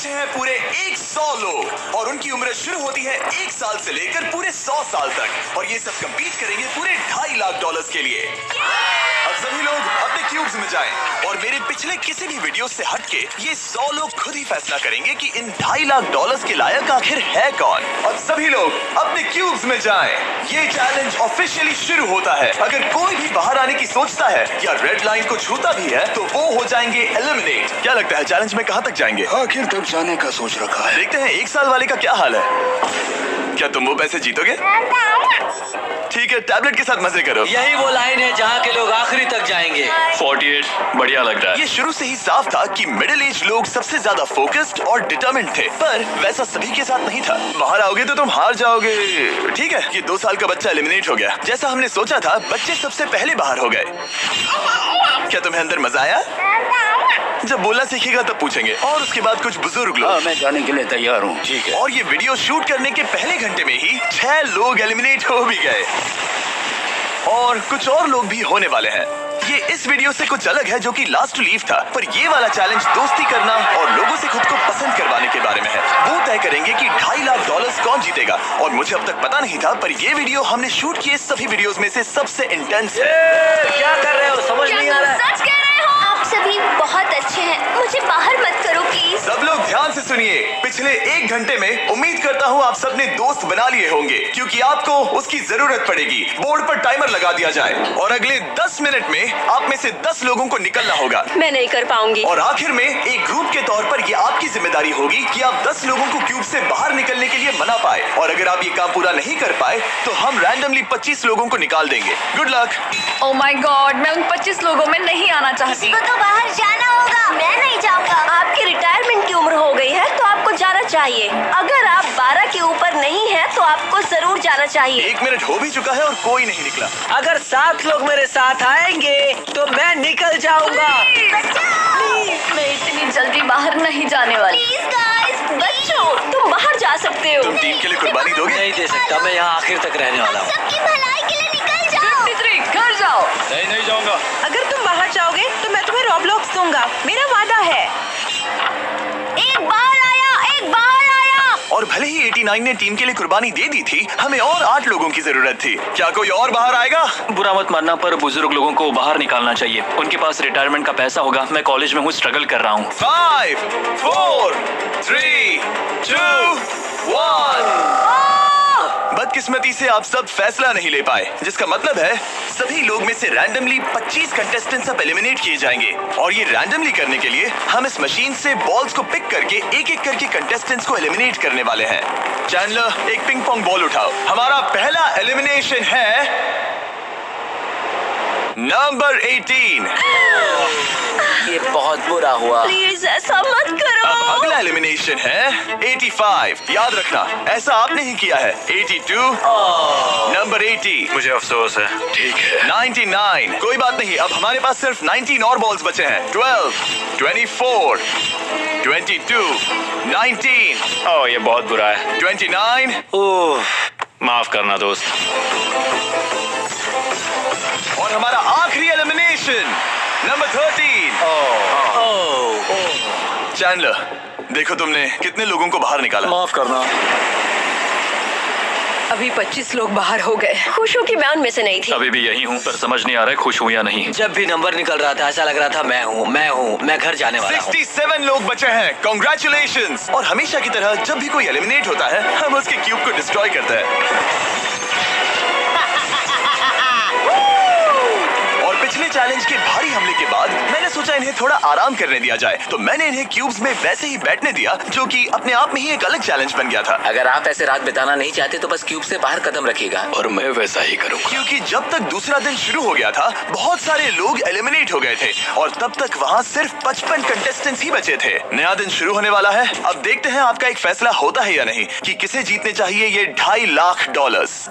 बचे हैं पूरे 100 लोग और उनकी उम्र शुरू होती है 1 साल से लेकर पूरे 100 साल तक और ये सब कंपीट करेंगे पूरे $2.5 लाख के लिए। अब सभी लोग अपने क्यूब्स में जाएं और मेरे पिछले किसी भी वीडियो से हटके ये 100 लोग खुद ही फैसला करेंगे कि इन $2.5 लाख के लायक आखिर है कौन। अब सभी लोग अपने क्यूब्स में जाएं। ये चैलेंज ऑफिशियली शुरू होता है। अगर कोई भी बाहर आने की सोचता है या रेड लाइन को छूता भी है तो वो हो जाएंगे एलिमिनेट। क्या लगता है चैलेंज में कहाँ तक जाएंगे? आखिर तक जाने का सोच रखा है। देखते हैं 1 साल वाले का क्या हाल है। क्या तुम वो पैसे जीतोगे? ठीक है, टैबलेट के साथ मजे करो। यही वो लाइन है जहाँ के लोग आखिरी तक जाएंगे। 48 बढ़िया लग रहा है। ये शुरू से ही साफ था कि मिडिल एज लोग सबसे ज्यादा फोकस्ड और डिटरमिन्ड थे, पर वैसा सभी के साथ नहीं था। बाहर आओगे तो तुम हार जाओगे। ठीक है, ये 2 साल का बच्चा एलिमिनेट हो गया। जैसा हमने सोचा था, बच्चे सबसे पहले बाहर हो गए। क्या तुम्हें अंदर मजा आया? जब बोलना सीखेगा तब पूछेंगे। और उसके बाद कुछ बुजुर्ग लोग। मैं जाने के लिए तैयार हूँ। ठीक है। और ये वीडियो शूट करने के पहले घंटे में ही 6 लोग एलिमिनेट हो भी गए और कुछ और लोग भी होने वाले हैं। ये इस वीडियो से कुछ अलग है जो कि लास्ट टू लीव था, पर ये वाला चैलेंज दोस्ती करना और लोगों से खुद को पसंद करवाने के बारे में है। वो तय करेंगे कि $2.5 लाख कौन जीतेगा और मुझे अब तक पता नहीं था, पर ये वीडियो हमने शूट किए सभी वीडियोस में से सबसे इंटेंस है। क्या कर रहे हो? समझ नहीं आ रहा है। सच कह रहे हो? आप सभी बहुत अच्छे हैं, मुझे बाहर मत करो प्लीज। सब लोग ध्यान से सुनिए। पिछले 1 घंटे में उम्मीद करता हूँ आप सबने दोस्त बना लिए होंगे, क्योंकि आपको उसकी जरूरत पड़ेगी। बोर्ड पर टाइमर लगा दिया जाए और अगले 10 मिनट में आप में से 10 लोगों को निकलना होगा। मैं नहीं कर पाऊंगी। और आखिर में एक ग्रुप के तौर पर ये आपकी जिम्मेदारी होगी कि आप 10 लोगों को क्यूब से बाहर निकलने के लिए मना पाए। और अगर आप ये काम पूरा नहीं कर पाए तो हम रैंडमली 25 लोगों को निकाल देंगे। Good luck. Oh my God, मैं उन 25 लोगों में नहीं आना चाहती। तो बाहर जाना होगा। मैं नहीं जाऊंगा। आपकी रिटायरमेंट की उम्र हो गई है तो आपको जाना चाहिए। अगर आप 12 के ऊपर नहीं हैं तो आपको जरूर जाना चाहिए। 1 मिनट हो भी चुका है और कोई नहीं निकला। अगर 7 लोग मेरे साथ आएंगे तो मैं निकल जाऊंगा। मैं इतनी जल्दी बाहर नहीं जाने वाली। प्लीज गाइस, बच्चों, तुम बाहर जा सकते हो। तुम टीम के लिए कुर्बानी दोगे? नहीं दे सकता, मैं यहाँ आखिर तक रहने वाला हूँ। सबकी भलाई के लिए निकल जाओ। 53, घर जाओ। नहीं जाऊंगा। अगर तुम बाहर जाओगे तो मैं तुम्हें रॉब्लॉक्स दूंगा, मेरा वादा है। एक बाहर आया। और भले ही 89 ने टीम के लिए कुर्बानी दे दी थी, हमें और 8 लोगों की जरूरत थी। क्या कोई और बाहर आएगा? बुरा मत मानना, पर बुजुर्ग लोगों को बाहर निकालना चाहिए। उनके पास रिटायरमेंट का पैसा होगा। मैं कॉलेज में हूँ, स्ट्रगल कर रहा हूँ। 5 4 3 2 1। बदकिस्मती से आप सब फैसला नहीं ले पाए, जिसका मतलब है सभी लोग में से रैंडमली 25 कंटेस्टेंट्स अब एलिमिनेट किए जाएंगे। और ये रैंडमली करने के लिए हम इस मशीन से बॉल्स को पिक करके एक-एक करके कंटेस्टेंट्स को एलिमिनेट करने वाले हैं। चैंडलर, एक पिंग पोंग बॉल उठाओ। हमारा पहला एलिमिनेशन है नंबर 18। ये बहुत बुरा हुआ। प्लीज ऐसा मत करो। अब अगला एलिमिनेशन है 85। याद रखना, ऐसा आपने ही किया है। 82। नंबर 80। मुझे अफसोस है। ठीक है। 99। कोई बात नहीं, अब हमारे पास सिर्फ 19 और बॉल्स बचे हैं। 12 24 22 19 ओह, ये बहुत बुरा है। 29 ओह, माफ करना दोस्त। और हमारा आखिरी एलिमिनेशन नंबर 13। चैंडलर, देखो तुमने कितने लोगों को बाहर निकाला। माफ करना। अभी 25 लोग बाहर हो गए। खुश हूँ कि मैं उनमें से नहीं थी। अभी भी यही हूँ, पर समझ नहीं आ रहा है खुश हूँ या नहीं। जब भी नंबर निकल रहा था ऐसा लग रहा था मैं घर जाने वाला हूँ। 67 लोग बचे हैं। कॉन्ग्रेचुलेशंस। और हमेशा की तरह जब भी कोई एलिमिनेट होता है, हम उसके क्यूब को डिस्ट्रॉय करते हैं। पिछले चैलेंज के भारी हमले के बाद मैंने सोचा इन्हें थोड़ा आराम करने दिया जाए, तो मैंने इन्हें क्यूब्स में वैसे ही बैठने दिया, जो कि अपने आप में ही एक अलग चैलेंज बन गया था। अगर आप ऐसे रात बिताना नहीं चाहते तो बस क्यूब से बाहर कदम रखिएगा। और मैं वैसा ही करूँगा। क्योंकि जब तक दूसरा दिन शुरू हो गया था, बहुत सारे लोग एलिमिनेट हो गए थे और तब तक वहाँ सिर्फ 55 कंटेस्टेंट्स ही बचे थे। नया दिन शुरू होने वाला है। अब देखते हैं आपका एक फैसला होता है या नहीं कि किसे जीतने चाहिए ये $2.5 लाख।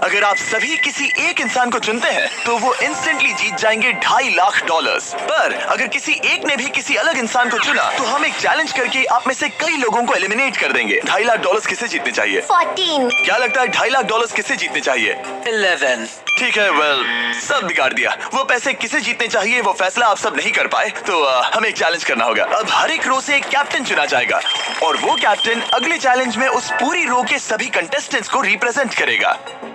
अगर आप सभी किसी एक इंसान को चुनते हैं तो वो इंस्टेंटली जीत जाएंगे $2.5 $2.5 लाख। पर अगर किसी एक ने भी किसी अलग इंसान को चुना तो हम एक चैलेंज करके आप में से कई लोगों को एलिमिनेट कर देंगे। $2.5 लाख किसे जीतने चाहिए? 14। क्या लगता है $2.5 लाख किसे जीतने चाहिए? 11। ठीक है, वेल सब बिगाड़ दिया। वो पैसे किसे जीतने चाहिए वो फैसला आप सब नहीं कर पाए, तो हमें एक चैलेंज करना होगा। अब हर एक रो से एक कैप्टन चुना जाएगा और वो कैप्टन अगले चैलेंज में उस पूरी रो के सभी कंटेस्टेंट्स को रिप्रेजेंट करेगा।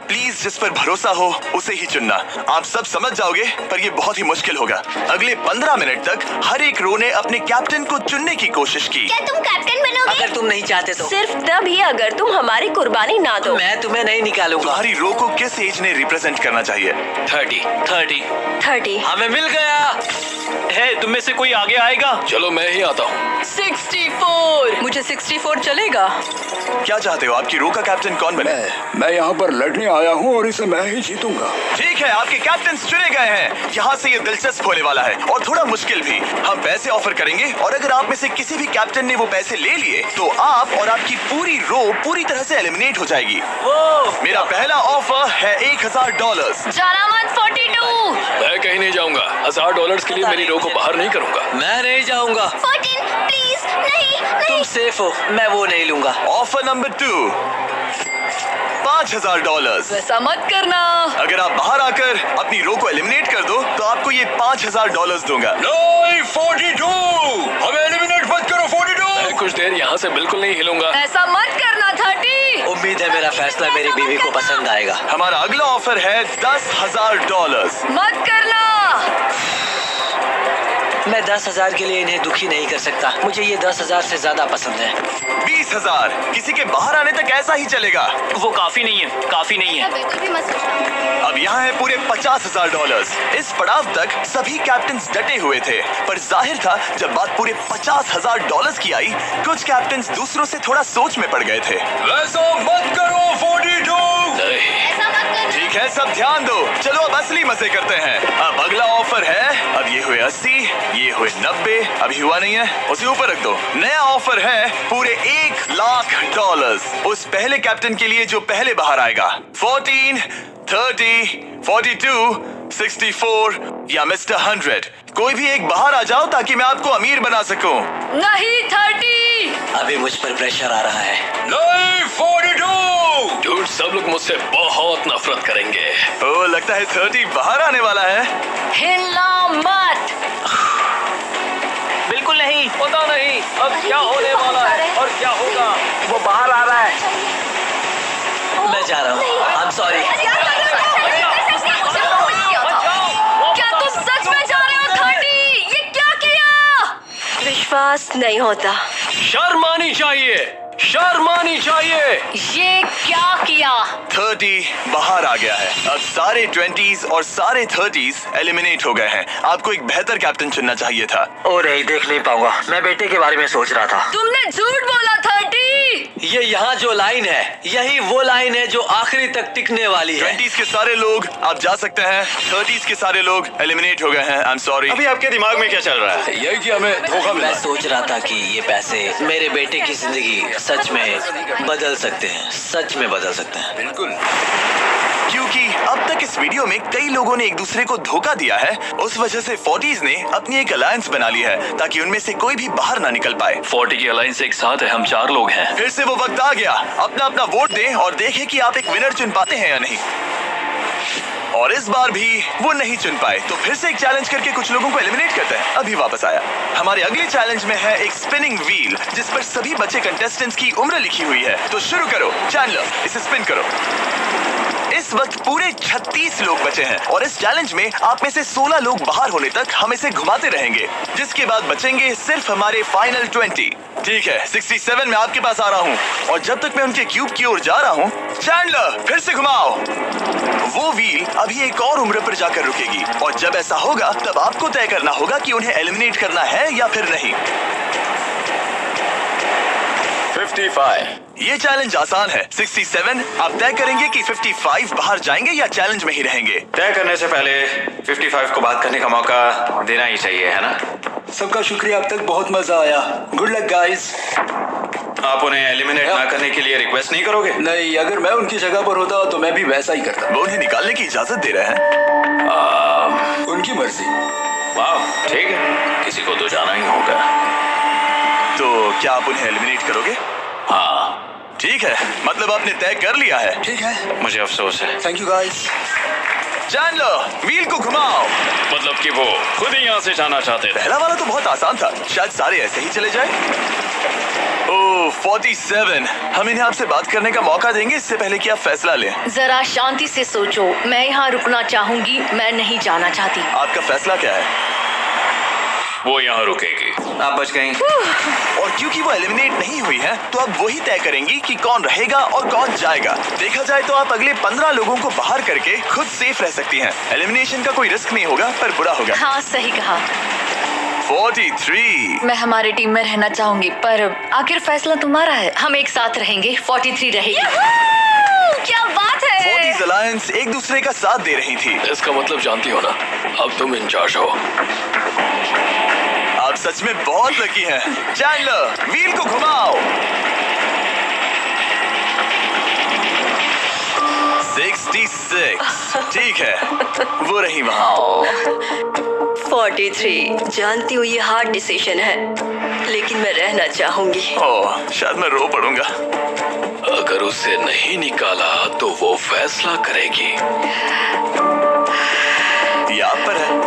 प्लीज जिस पर भरोसा हो उसे ही चुनना। आप सब समझ जाओगे, पर ये बहुत ही मुश्किल होगा। अगले 15 मिनट तक हर एक रो ने अपने कैप्टन को चुनने की कोशिश की। क्या तुम कैप्टन बनोगे? अगर तुम नहीं चाहते तो सिर्फ तभी अगर तुम हमारी कुर्बानी ना दो। मैं तुम्हें नहीं निकालूंगा। तुम्हारी रो को किस एज ने रिप्रेजेंट करना चाहिए? 30। हमें मिल गया। है, तुम में से कोई आगे आएगा? चलो मैं ही आता हूँ। 64। मुझे 64 चलेगा। क्या चाहते हो, आपकी रो का कैप्टन कौन बने? मैं यहाँ पर लड़ने आया हूँ और इसे मैं ही जीतूंगा। ठीक है, आपके कैप्टन चुने गए हैं। यहाँ से ये दिलचस्प होने वाला है और थोड़ा मुश्किल भी। हम पैसे ऑफर करेंगे और अगर आप में से किसी भी कैप्टन ने वो पैसे ले लिए तो आप और आपकी पूरी रो पूरी तरह से एलिमिनेट हो जाएगी। मेरा पहला ऑफर है $1,000। जाना मत 42। मैं कहीं नहीं जाऊंगा। $1,000 के लिए मेरी रो को बाहर नहीं करूंगा। मैं नहीं जाऊंगा। 14 प्लीज। नहीं तुम नहीं। सेफ हो, मैं वो नहीं लूंगा। Offer number 2, $5,000। वैसा मत करना। अगर आप बाहर आकर अपनी रो को एलिमिनेट कर दो तो आपको ये $5,000 दूंगा। नहीं, 42। हमें एलिमिनेट मत करो। 42। मैं कुछ देर यहाँ से बिल्कुल नहीं हिलूंगा। ऐसा मत करना 30। उम्मीद है मेरा फैसला मेरी बीवी को पसंद आएगा। हमारा अगला ऑफर है $10,000। मत करना। मैं 10,000 के लिए इन्हें दुखी नहीं कर सकता। मुझे ये 10,000 से ज्यादा पसंद है। 20,000। किसी के बाहर आने तक ऐसा ही चलेगा। वो काफी नहीं है, काफी नहीं है। बिल्कुल भी मत सोचना। अब यहाँ है पूरे $50,000। इस पड़ाव तक सभी कैप्टन्स डटे हुए थे, पर जाहिर था जब बात पूरे $50,000 की आई, कुछ कैप्टन्स दूसरों से थोड़ा सोच में पड़ गए थे। वैसा मत करो। 42। नहीं। ऐसा मत कर। ठीक है, सब ध्यान दो। चलो अब असली मजे करते हैं। अब अगला ऑफर है, अब ये हुए 80, ये हुए 90, अभी हुआ नहीं है, उसे ऊपर रख दो। नया ऑफर है पूरे $1 लाख उस पहले कैप्टन के लिए जो पहले बाहर आएगा। 14, 30, 42, 64 या मिस्टर 100। कोई भी एक बाहर आ जाओ ताकि मैं आपको अमीर बना सकूं। नहीं 30। अभी मुझ पर प्रेशर आ रहा है। नहीं, 42। डूड, सब लोग मुझसे बहुत नफरत करेंगे। ओ, लगता है 30 बाहर आने वाला है। हिलना मत। बिल्कुल नहीं, पता नहीं अब क्या होने वाला है और क्या होगा। वो बाहर आ रहा है। मैं जा रहा हूँ। I'm sorry। क्या तुम सच में जा रहे हो 30? ये क्या किया? विश्वास नहीं होता। शर्म आनी चाहिए। शर्म आनी चाहिए। ये क्या किया? 30 बाहर आ गया है। अब सारे 20s और सारे 30s एलिमिनेट हो गए हैं। आपको एक बेहतर कैप्टन चुनना चाहिए था। ओ नहीं, देख नहीं पाऊंगा। मैं बेटे के बारे में सोच रहा था। तुमने झूठ बोला 30। ये यहाँ जो लाइन है, यही वो लाइन है जो आखिरी तक टिकने वाली है। 20s के सारे लोग आप जा सकते हैं, 30s के सारे लोग एलिमिनेट हो गए हैं। आई एम सॉरी। अभी आपके दिमाग में क्या चल रहा है? यही कि हमें धोखा मिला। मैं सोच रहा था कि ये पैसे मेरे बेटे की जिंदगी सच में बदल सकते हैं। सच में बदल सकते हैं। बिल्कुल। क्योंकि अब तक इस वीडियो में कई लोगों ने एक दूसरे को धोखा दिया है, उस वजह से 40s ने अपनी एक अलायंस बना ली है ताकि उनमें से कोई भी बाहर ना निकल पाए। 40 की अलायंस एक साथ है, हम 4 लोग हैं। फिर से वो वक्त आ गया। अपना अपना वोट दें और देखें कि आप एक विनर चुन पाते हैं या नहीं। और इस बार भी वो नहीं चुन पाए, तो फिर से एक चैलेंज करके कुछ लोगों को एलिमिनेट करते हैं। अभी वापस आया। हमारे अगले चैलेंज में है एक स्पिनिंग व्हील जिस पर सभी बचे कंटेस्टेंट्स की उम्र लिखी हुई है। तो शुरू करो चैंडलर, इसे स्पिन करो। इस वक्त पूरे 36 लोग बचे हैं और इस चैलेंज में आप में से 16 लोग बाहर होने तक हम इसे घुमाते रहेंगे, जिसके बाद बचेंगे सिर्फ हमारे फाइनल 20। ठीक है, 67 में आपके पास आ रहा हूँ और जब तक मैं उनके क्यूब की ओर जा रहा हूँ, चैंडलर फिर से घुमाओ। वो व्हील अभी एक और उम्र पर जाकर रुकेगी और जब ऐसा होगा तब आपको तय करना होगा कि उन्हें एलिमिनेट करना है या फिर नहीं। 55। ये चैलेंज आसान है। 67 आप तय करेंगे कि 55 बाहर जाएंगे या चैलेंज में ही रहेंगे। तय करने से पहले 55 को बात करने का मौका देना ही चाहिए, है ना? सबका शुक्रिया, अब तक बहुत मजा आया। Good luck guys. आप उन्हें एलिमिनेट ना करने के लिए रिक्वेस्ट नहीं करोगे? नहीं, अगर मैं उनकी जगह पर होता तो मैं भी वैसा ही करता। वो उन्हें निकालने की इजाजत दे रहे हैं। उनकी मर्जी। वाह, ठीक है, किसी को तो जाना ही होगा। तो क्या आप उन्हें एलिमिनेट करोगे? हाँ, ठीक है, मतलब आपने तय कर लिया है। ठीक है, मुझे अफसोस है। Thank you guys. जान लो, व्हील को घुमाओ। मतलब कि वो खुद ही यहाँ से जाना चाहते थे। पहला वाला तो बहुत आसान था, शायद सारे ऐसे ही चले जाए। ओह 47, हम इन्हें आपसे बात करने का मौका देंगे इससे पहले कि आप फैसला लें। जरा शांति से सोचो, मैं यहाँ रुकना चाहूंगी, मैं नहीं जाना चाहती। आपका फैसला क्या है? वो यहाँ रुकेगी। आप बच गई। और क्योंकि वो एलिमिनेट नहीं हुई है, तो अब वही तय करेंगी कि कौन रहेगा और कौन जाएगा। देखा जाए तो आप अगले 15 लोगों को बाहर करके खुद सेफ रह सकती हैं। एलिमिनेशन का कोई रिस्क नहीं होगा, पर बुरा होगा। हाँ, सही कहा। 43। मैं हमारे टीम में रहना चाहूंगी, पर आखिर फैसला तुम्हारा है। हम एक साथ रहेंगे। 43 रहेगी। क्या बात है। 40s अलायंस एक दूसरे का साथ दे रही थी। इसका मतलब जानती हो ना, अब तुम इंचार्ज हो। आप सच में बहुत लकी हैं। चैंडलर, व्हील को घुमाओ। 66, ठीक है, वो रही वहाँ। 43, जानती हूँ ये हार्ड डिसीजन है, लेकिन मैं रहना चाहूंगी। ओह, शायद मैं रो पड़ूंगा। अगर उसे नहीं निकाला तो वो फैसला करेगी। ये आप पर है।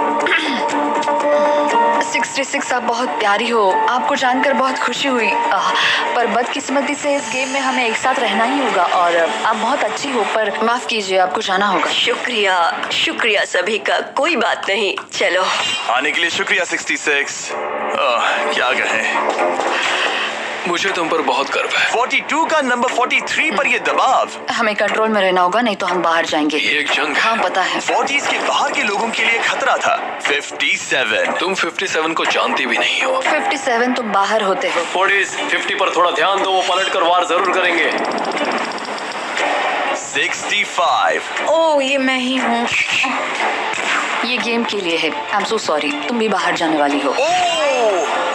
66, आप बहुत प्यारी हो। आपको जानकर बहुत खुशी हुई, पर बदकिस्मती से इस गेम में हमें एक साथ रहना ही होगा। और आप बहुत अच्छी हो, पर माफ कीजिए, आपको जाना होगा। शुक्रिया, शुक्रिया सभी का, कोई बात नहीं। चलो, आने के लिए शुक्रिया 66। क्या कहें। मुझे तुम पर बहुत गर्व है। 42 का नंबर 43 पर ये दबाव। हमें कंट्रोल में रहना होगा, नहीं तो हम बाहर जाएंगे। ये एक जंग है। हाँ, पता है। 40s के बाहर के लोगों के लिए खतरा था। 57। तुम 57 को जानती भी नहीं हो। 57 तुम बाहर होते हो। 50 पर थोड़ा ध्यान दो, वो पलट कर वार जरूर करेंगे। 65। ओह, ये मैं ही हूँ। ये गेम के लिए है। आई एम सो सॉरी, तुम भी बाहर जाने वाली हो।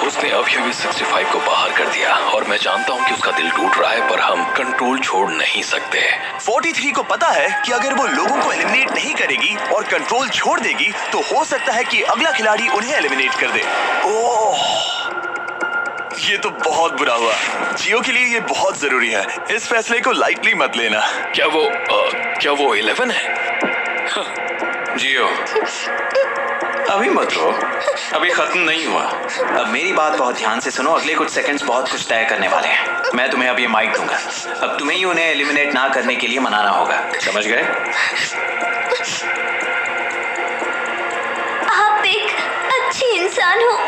उसने अभी अभी 65 को बाहर कर दिया और मैं जानता हूँ कि उसका दिल टूट रहा है, पर हम कंट्रोल छोड़ नहीं सकते। 43 को पता है कि अगर वो लोगों को एलिमिनेट नहीं करेगी और कंट्रोल छोड़ देगी, तो हो सकता है कि अगला खिलाड़ी उन्हें एलिमिनेट कर दे। ओह, ये तो बहुत बुरा हुआ। जियो के लिए ये बहुत जरूरी है। इस फैसले को लाइटली मत लेना। क्या वो 11 है? जियो, अभी मत रो, अभी खत्म नहीं हुआ। अब मेरी बात बहुत ध्यान से सुनो, अगले कुछ सेकंड्स बहुत कुछ तय करने वाले हैं। मैं तुम्हें अब ये माइक दूंगा। अब तुम्हें ही उन्हें एलिमिनेट ना करने के लिए मनाना होगा, समझ गए? आप एक अच्छी इंसान हो,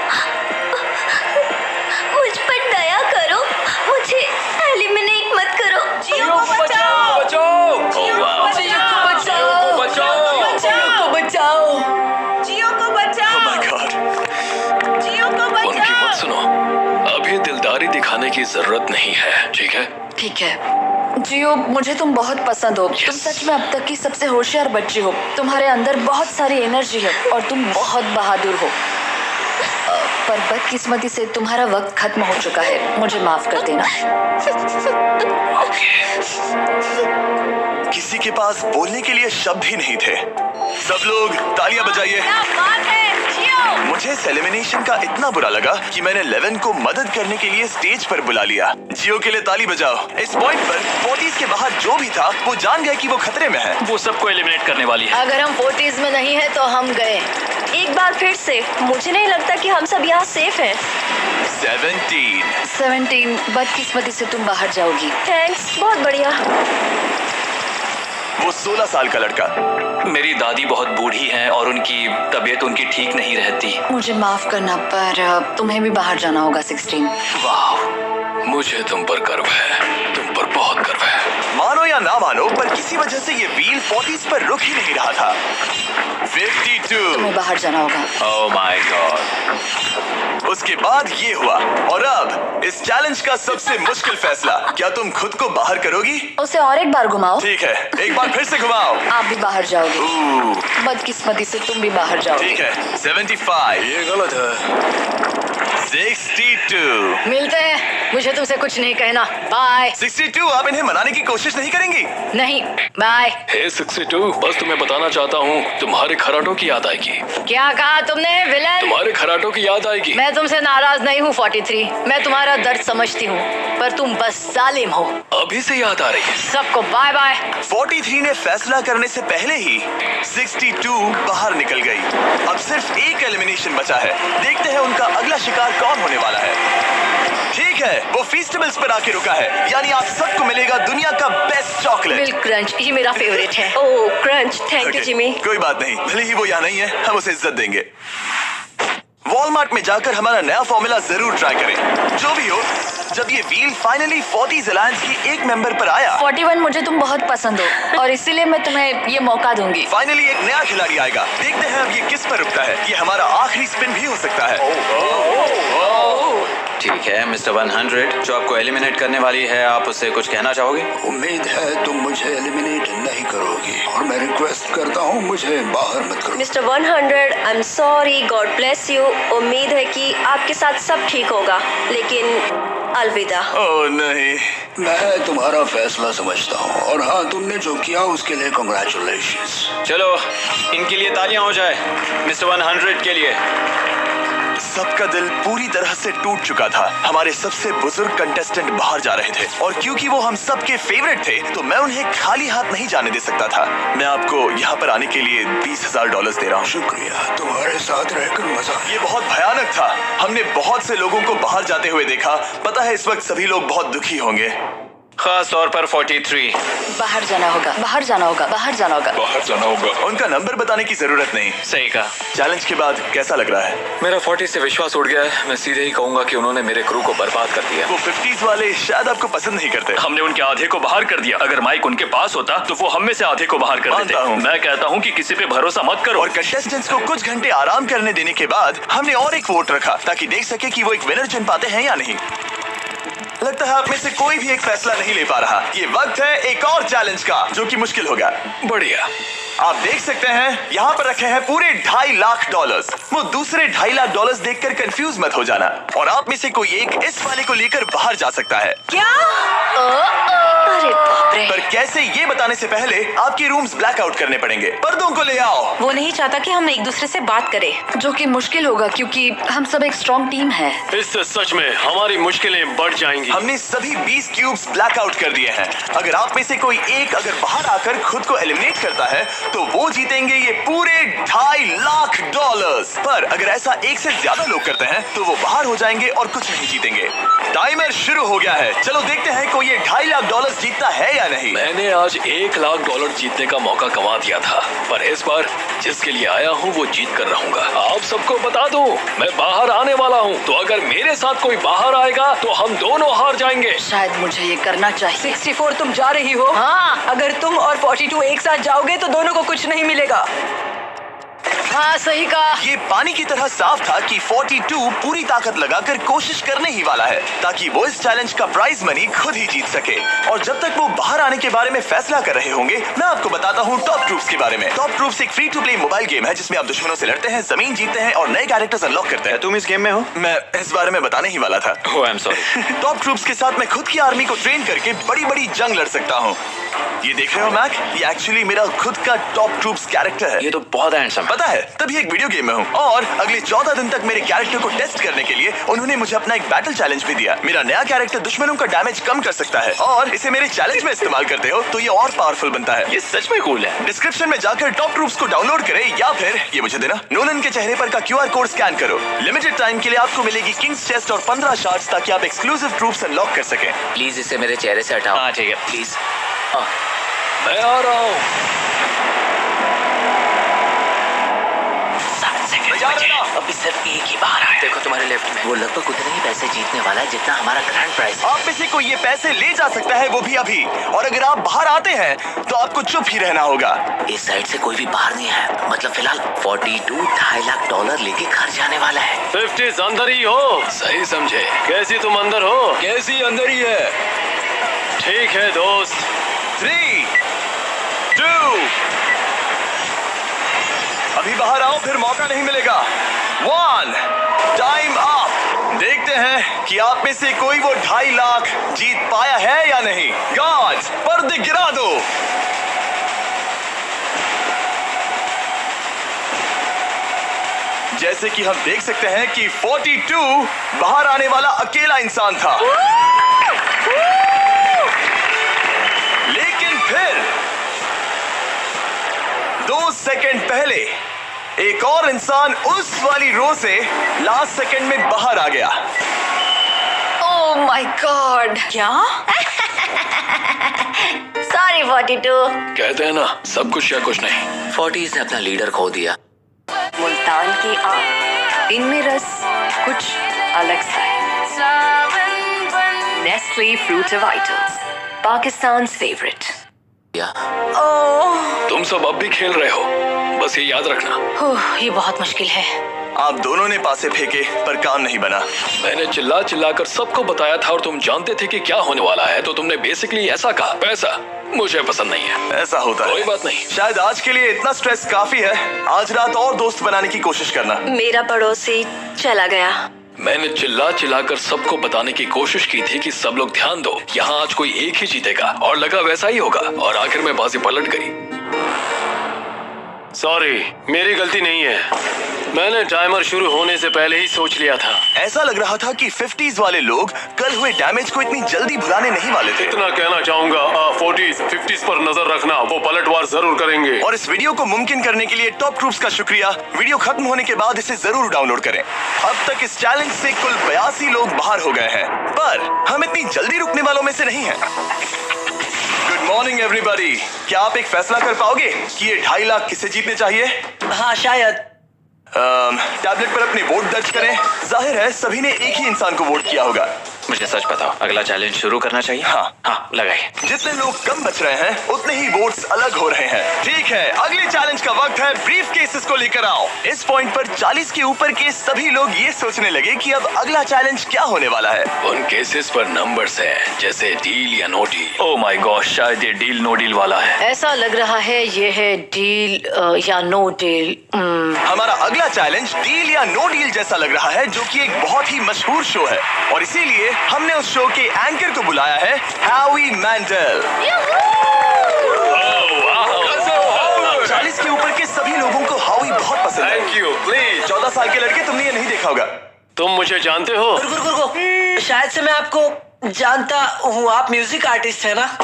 मुझ पर दया करो, मुझे एलिमिनेट मत करो। जियो को बचाओ, ओह वाह, जियो को बचाओ, जियो को बचाओ, Oh my God। जियो को उनकी मत बचाओ। सुनो, अभी दिलदारी दिखाने की जरूरत नहीं है, ठीक है? ठीक है। जियो, मुझे तुम बहुत पसंद हो। तुम सच में अब तक की सबसे होशियार बच्ची हो। तुम्हारे अंदर बहुत सारी एनर्जी है और तुम बहुत बहादुर हो। पर बदकिस्मती से तुम्हारा वक्त खत्म हो चुका है। मुझे माफ कर देना। किसी के पास बोलने के लिए शब्द ही नहीं थे। सब लोग तालियां बजाइए। क्या बात है, जियो। मुझे इस एलिमिनेशन का इतना बुरा लगा कि मैंने 11 को मदद करने के लिए स्टेज पर बुला लिया। जियो के लिए ताली बजाओ। इस पॉइंट पर 40s के बाहर जो भी था वो जान गया कि वो खतरे में है। वो सबको एलिमिनेट करने वाली है। अगर हम 40s में नहीं है तो हम गए। एक बार फिर से, मुझे नहीं लगता कि हम सब यहाँ सेफ हैं। 17। बदकिस्मती से तुम बाहर जाओगी। थैंक्स, बहुत बढ़िया। वो 16 साल का लड़का। मेरी दादी बहुत बूढ़ी हैं और उनकी तबीयत उनकी ठीक नहीं रहती। मुझे माफ करना, पर तुम्हें भी बाहर जाना होगा। 16। वाह, मुझे तुम पर गर्व है, तुम पर बहुत गर्व है। मानो या ना मानो, पर किसी वजह से ये व्हील 40s पर रुक ही नहीं रहा था। 52। तुम्हें बाहर जाना होगा। ओह माय गॉड। उसके बाद ये हुआ, और अब इस चैलेंज का सबसे मुश्किल फैसला। क्या तुम खुद को बाहर करोगी? उसे और एक बार घुमाओ। ठीक है, एक बार फिर से घुमाओ। आप भी बाहर जाओगे। बदकिस्मती से तुम भी बाहर जाओगे। ठीक है। 75। ये गलत है। 62। मिलते हैं। मुझे तुमसे कुछ नहीं कहना। बाय। 62, आप इन्हें मनाने की कोशिश नहीं करेंगी? नहीं, बाय। हे 62, बस तुम्हें बताना चाहता हूँ तुम्हारे खराटों की याद आएगी। क्या कहा तुमने विलन? तुम्हारे खराटों की याद आएगी। मैं तुमसे नाराज नहीं हूँ 43, मैं तुम्हारा दर्द समझती हूँ, पर तुम बस जालिम हो। अभी से याद आ रही है। सबको बाय बाय। 43 ने फैसला करने से पहले ही 62 बाहर निकल गई। अब सिर्फ एक एलिमिनेशन बचा है। देखते हैं उनका अगला शिकार कौन होने वाला है। ठीक है, वो फीस्टेबल्स पर आके रुका है, यानी आप सबको मिलेगा दुनिया का बेस्ट चॉकलेट। मिल्क क्रंच, ये मेरा फेवरेट है। ओह क्रंच, थैंक यू जिमी। कोई बात नहीं, भले ही वो यहाँ नहीं है, हम उसे इज्जत देंगे। वॉलमार्ट में जाकर हमारा नया फॉर्मूला जरूर ट्राई करें। जो भी हो, जब ये व्हील फाइनली 40s अलायंस की एक मेंबर पर आया। 41, मुझे तुम बहुत पसंद हो और इसीलिए मैं तुम्हें ये मौका दूंगी। फाइनली एक नया खिलाड़ी आएगा। देखते हैं अब ये किस पर रुकता है। ये हमारा आखिरी स्पिन भी हो सकता है। ठीक है मिस्टर 100, जो आपको एलिमिनेट करने वाली है, आप उससे कुछ कहना चाहोगे? उम्मीद है तुम मुझे एलिमिनेट नहीं करोगी और मैं रिक्वेस्ट करता हूँ मुझे बाहर मत करो। Mister 100, I am sorry, God bless you. उम्मीद है कि आपके साथ सब ठीक होगा, लेकिन अलविदा। ओह नहीं। मैं तुम्हारा फैसला समझता हूँ और हाँ, तुमने जो किया उसके लिए कांग्रेचुलेशंस। चलो इनके लिए तालियां हो जाए, मिस्टर 100 के लिए। सबका दिल पूरी तरह से टूट चुका था। हमारे सबसे बुजुर्ग कंटेस्टेंट बाहर जा रहे थे और क्योंकि वो हम सबके फेवरेट थे तो मैं उन्हें खाली हाथ नहीं जाने दे सकता था। मैं आपको यहाँ पर आने के लिए $20,000 दे रहा हूँ। शुक्रिया, तुम्हारे साथ रहकर मजा आया। ये बहुत भयानक था। हमने बहुत से लोगों को बाहर जाते हुए देखा। पता है इस वक्त सभी लोग बहुत दुखी होंगे, खास तौर पर 43। बाहर जाना होगा, बाहर जाना होगा, बाहर जाना होगा। बाहर जाना होगा। उनका नंबर बताने की जरूरत नहीं। सही कहा। चैलेंज के बाद कैसा लग रहा है? मेरा 40 से विश्वास उड़ गया है। मैं सीधे ही कहूंगा कि उन्होंने मेरे क्रू को बर्बाद कर दिया। वो 50s वाले शायद आपको पसंद नहीं करते। हमने उनके आधे को बाहर कर दिया। अगर माइक उनके पास होता तो वो हम में से आधे को बाहर कर देते। मानता हूं। मैं कहता हूँ कि किसी पे भरोसा मत करो। और कंटेस्टेंट्स को कुछ घंटे आराम करने देने के बाद हमने और एक वोट रखा ताकि देख सके कि वो एक विनर चुन पाते हैं या नहीं। लगता है आप में से कोई भी एक फैसला नहीं ले पा रहा। ये वक्त है एक और चैलेंज का, जो कि मुश्किल होगा। बढ़िया। आप देख सकते हैं यहाँ पर रखे हैं पूरे $2.5 लाख। वो दूसरे $2.5 लाख देखकर कंफ्यूज मत हो जाना। और आप में से कोई एक इस वाले को लेकर बाहर जा सकता है। क्या? अरे बाप रे। पर कैसे, ये बताने से पहले आपके रूम्स ब्लैकआउट करने पड़ेंगे। पर्दों को ले आओ। वो नहीं चाहता कि हम एक दूसरे से बात करें। जो कि मुश्किल होगा क्योंकि हम सब एक स्ट्रॉन्ग टीम है। इससे सच में हमारी मुश्किलें बढ़ जाएंगी। हमने सभी 20 क्यूब्स ब्लैकआउट कर दिए हैं। अगर आप में से कोई एक अगर बाहर आकर खुद को एलिमिनेट करता है तो वो जीतेंगे ये पूरे $2.5 लाख। पर अगर ऐसा एक से ज्यादा लोग करते हैं तो वो बाहर हो जाएंगे और कुछ नहीं जीतेंगे। टाइमर शुरू हो गया है। चलो देखते हैं कोई ये $2.5 लाख जीतता है या नहीं। मैंने आज $1 लाख जीतने का मौका गंवा दिया था, पर इस बार जिसके लिए आया हूँ वो जीत कर रहूंगा। आप सबको बता दूं, मैं बाहर आने वाला हूँ, तो अगर मेरे साथ कोई बाहर आएगा तो हम दोनों हार जाएंगे। शायद मुझे ये करना चाहिए। 64, तुम जा रही हो? हाँ। अगर तुम और 42 एक साथ जाओगे तो दोनों को कुछ नहीं मिलेगा। हाँ, सही कहा। ये पानी की तरह साफ था कि 42 पूरी ताकत लगाकर कोशिश करने ही वाला है ताकि वो इस चैलेंज का प्राइज मनी खुद ही जीत सके। और जब तक वो बाहर आने के बारे में फैसला कर रहे होंगे, मैं आपको बताता हूँ टॉप ट्रूप्स के बारे में। टॉप ट्रूप्स एक free to play mobile game है जिसमें आप दुश्मनों से लड़ते हैं, जमीन जीतते हैं और नए कैरेक्टर्स अनलॉक करते हैं। तुम इस गेम में हो? मैं इस बारे में बताने ही वाला था। Oh, I am sorry. Top troops के साथ मैं खुद की आर्मी को ट्रेन करके बड़ी बड़ी जंग लड़ सकता हूँ। ये देख रहे हो मैक, ये एक्चुअली मेरा खुद का टॉप ट्रूप्स कैरेक्टर है। ये तो बहुत हैंडसम। पता है, तभी एक वीडियो गेम में हूँ। और अगले 14 दिन तक मेरे कैरेक्टर को टेस्ट करने के लिए उन्होंने मुझे अपना एक बैटल चैलेंज भी दिया। मेरा नया कैरेक्टर दुश्मनों का डैमेज कम कर सकता है और इसे मेरे चैलेंज में इस्तेमाल करते हो तो ये और पावरफुल बनता है। ये सच में कूल है। डिस्क्रिप्शन में जाकर टॉप ट्रूप्स को डाउनलोड करें या फिर ये मुझे देना, नोलन के चेहरे पर का QR कोड स्कैन करो। लिमिटेड टाइम के लिए आपको मिलेगी किंग्स चेस्ट और 15 शार्ट्स ताकि आप एक्सक्लूसिव ट्रूप्स अनलॉक कर सकें। प्लीज इसे मेरे चेहरे से हटाओ। हाँ ठीक है। प्लीज। मैं आ रहा हूँ। अभी सिर्फ एक ही बाहर आया। देखो तुम्हारे लेफ्ट में, वो लगभग उतने ही पैसे जीतने वाला है जितना हमारा ग्रैंड प्राइज है। आप में से कोई ये पैसे ले जा सकता है, वो भी अभी। और अगर आप बाहर आते हैं तो आपको चुप ही रहना होगा। इस साइड से कोई भी बाहर नहीं है। मतलब फिलहाल 42 $2.5 लाख लेके घर जाने वाला है। 50 अंदर ही हो। सही समझे। कैसी तुम अंदर हो? कैसी अंदर ही है? ठीक है दोस्त। 3, 2, अभी बाहर आओ, फिर मौका नहीं मिलेगा। 1, टाइम अप। देखते हैं कि आप में से कोई वो 2.5 लाख जीत पाया है या नहीं। गार्ड्स, पर्दे गिरा दो। जैसे कि हम देख सकते हैं कि 42 बाहर आने वाला अकेला इंसान था, लेकिन फिर 2 सेकंड पहले एक और इंसान उस वाली रो से लास्ट सेकंड में बाहर आ गया। ओह माय गॉड। क्या? सॉरी 42। कहते हैं ना, सब कुछ या कुछ नहीं। 40 ने अपना लीडर खो दिया। मुल्तान की आग, इनमें रस कुछ अलग सा है। Nestle fruit vitals, Pakistan favourite. तुम सब अब भी खेल रहे हो, बस ये याद रखना। ये बहुत मुश्किल है। आप दोनों ने पासे फेंके पर काम नहीं बना। मैंने चिल्ला चिल्ला कर सबको बताया था और तुम जानते थे कि क्या होने वाला है, तो तुमने बेसिकली ऐसा कहा, पैसा मुझे पसंद नहीं है। ऐसा होता है। कोई बात नहीं। शायद आज के लिए इतना स्ट्रेस काफी है। आज रात और दोस्त बनाने की कोशिश करना। मेरा पड़ोसी चला गया। मैंने चिल्ला चिल्ला कर सबको बताने की कोशिश की थी कि सब लोग ध्यान दो, यहाँ आज कोई एक ही जीतेगा, और लगा वैसा ही होगा, और आखिर में बाजी पलट गई। सॉरी, मेरी गलती नहीं है। मैंने टाइमर शुरू होने से पहले ही सोच लिया था। ऐसा लग रहा था कि 50s वाले लोग कल हुए डैमेज को इतनी जल्दी भुलाने नहीं वाले थे। इतना कहना चाहूंगा, 40s 50s पर नजर रखना, वो पलटवार जरूर करेंगे। और इस वीडियो को मुमकिन करने के लिए टॉप ट्रूप्स का शुक्रिया। वीडियो खत्म होने के बाद इसे जरूर डाउनलोड करें। अब तक इस चैलेंज से कुल 82 लोग बाहर हो गए हैं, पर हम इतनी जल्दी रुकने वालों में से नहीं हैं। Good morning everybody. क्या आप एक फैसला कर पाओगे कि ये 2.5 लाख किसे जीतने चाहिए? हाँ शायद। टैबलेट पर अपने वोट दर्ज करें। जाहिर है सभी ने एक ही इंसान को वोट किया होगा। मुझे सच बताओ, अगला चैलेंज शुरू करना चाहिए? हाँ लगाइए। जितने लोग कम बच रहे हैं उतने ही वोट्स अलग हो रहे हैं। ठीक है, अगले चैलेंज का वक्त है। ब्रीफ केसेस को लेकर आओ। इस पॉइंट पर 40 के ऊपर के सभी लोग ये सोचने लगे कि अब अगला चैलेंज क्या होने वाला है। उन केसेस पर नंबर्स हैं, जैसे डील या no deal. Oh my god, शायद ये डील नो डील वाला है। ऐसा लग रहा है ये है डील या नो डील। हमारा अगला चैलेंज डील या नो डील जैसा लग रहा है, जो कि एक बहुत ही मशहूर शो है, और इसीलिए हमने उस शो के एंकर को बुलाया है, हैवी मैंडल। 40 के ऊपर के सभी लोगों को हावी बहुत पसंद है। Thank you, please. 14 साल के लड़के, तुमने ये नहीं देखा होगा। तुम मुझे जानते हो? रुको, शायद से मैं आपको जानता हूँ। आप म्यूजिक आर्टिस्ट है ना?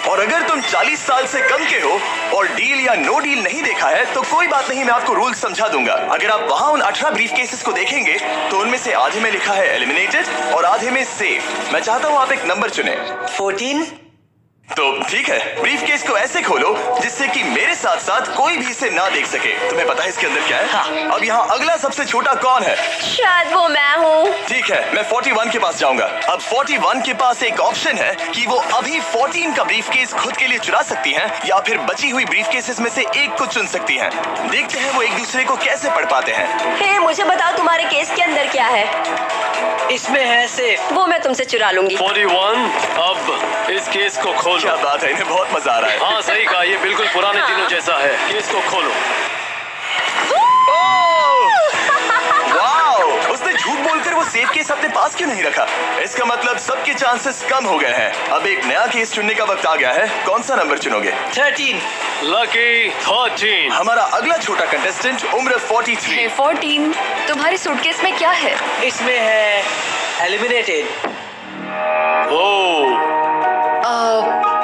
और अगर तुम 40 साल से कम के हो और डील या नो डील नहीं देखा है, तो कोई बात नहीं, मैं आपको रूल समझा दूंगा। अगर आप वहां उन 18 ब्रीफ केसेस को देखेंगे तो उनमें से आधे में लिखा है एलिमिनेटेड और आधे में सेफ। मैं चाहता हूं आप एक नंबर चुने। 14। तो ठीक है, ब्रीफ केस को ऐसे खोलो जिससे कि मेरे साथ साथ कोई भी इसे ना देख सके। तुम्हें पता है इसके अंदर क्या है? हाँ। अब यहाँ अगला सबसे छोटा कौन है? शायद वो मैं हूँ। ठीक है, मैं 41 के पास जाऊंगा। अब 41 के पास एक ऑप्शन है कि वो अभी 14 का ब्रीफ केस खुद के लिए चुरा सकती हैं, या फिर बची हुई ब्रीफ केसेस में से एक को चुन सकती हैं। देखते हैं वो एक दूसरे को कैसे पढ़ पाते हैं। हे, मुझे बताओ तुम्हारे केस के अंदर क्या है? इसमें है सेफ। वो मैं तुमसे चुरा लूंगी। 41, अब इस केस को खोलो। क्या बात है, इन्हें बहुत मजा आ रहा है। हाँ सही कहा, ये बिल्कुल पुराने दिनों जैसा है। केस को खोलो। वाओ! उसने झूठ बोलकर वो सेफ केस अपने पास क्यों नहीं रखा? इसका मतलब सबके चांसेस कम हो गए हैं। अब एक नया केस चुनने का वक्त आ गया है। कौन सा नंबर चुनोगे? 13। लकी 13। हमारा अगला छोटा कंटेस्टेंट उम्र 43। 14, तुम्हारी सूटकेस में क्या है? इसमें है एलिमिनेटेड। ओह,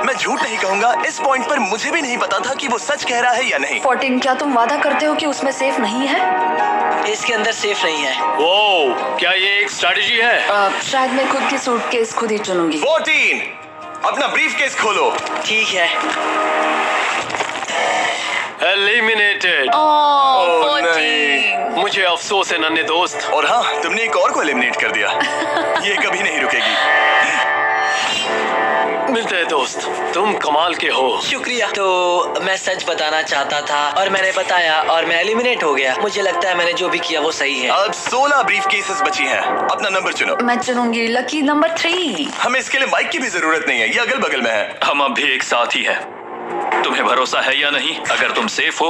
मैं झूठ नहीं कहूंगा, इस पॉइंट पर मुझे भी नहीं पता था कि वो सच कह रहा है या नहीं। 14, क्या तुम वादा करते हो कि उसमें सेफ नहीं है? इसके अंदर सेफ नहीं है। वो क्या ये एक स्ट्रैटेजी है? शायद मैं खुद की सूटकेस खुद ही चुनूंगी। 14, अपना ब्रीफ केस खोलो। ठीक है। एलिमिनेटेड। ओह, नहीं। मुझे अफसोस है नन्हे दोस्त। और हाँ, तुमने एक और को एलिमिनेट कर दिया। ये कभी नहीं रुकेगी। मिलते हैं दोस्त, तुम कमाल के हो। शुक्रिया। तो मैं सच बताना चाहता था और मैंने बताया और मैं एलिमिनेट हो गया। मुझे लगता है मैंने जो भी किया वो सही है। अब 16 ब्रीफ केसेस बची हैं। अपना नंबर चुनो। मैं चुनूंगी लकी नंबर 3। हमें इसके लिए माइक की भी जरूरत नहीं है, ये अगल बगल में है। हम अब भी एक साथ ही हैं। तुम्हें भरोसा है या नहीं? अगर तुम सेफ हो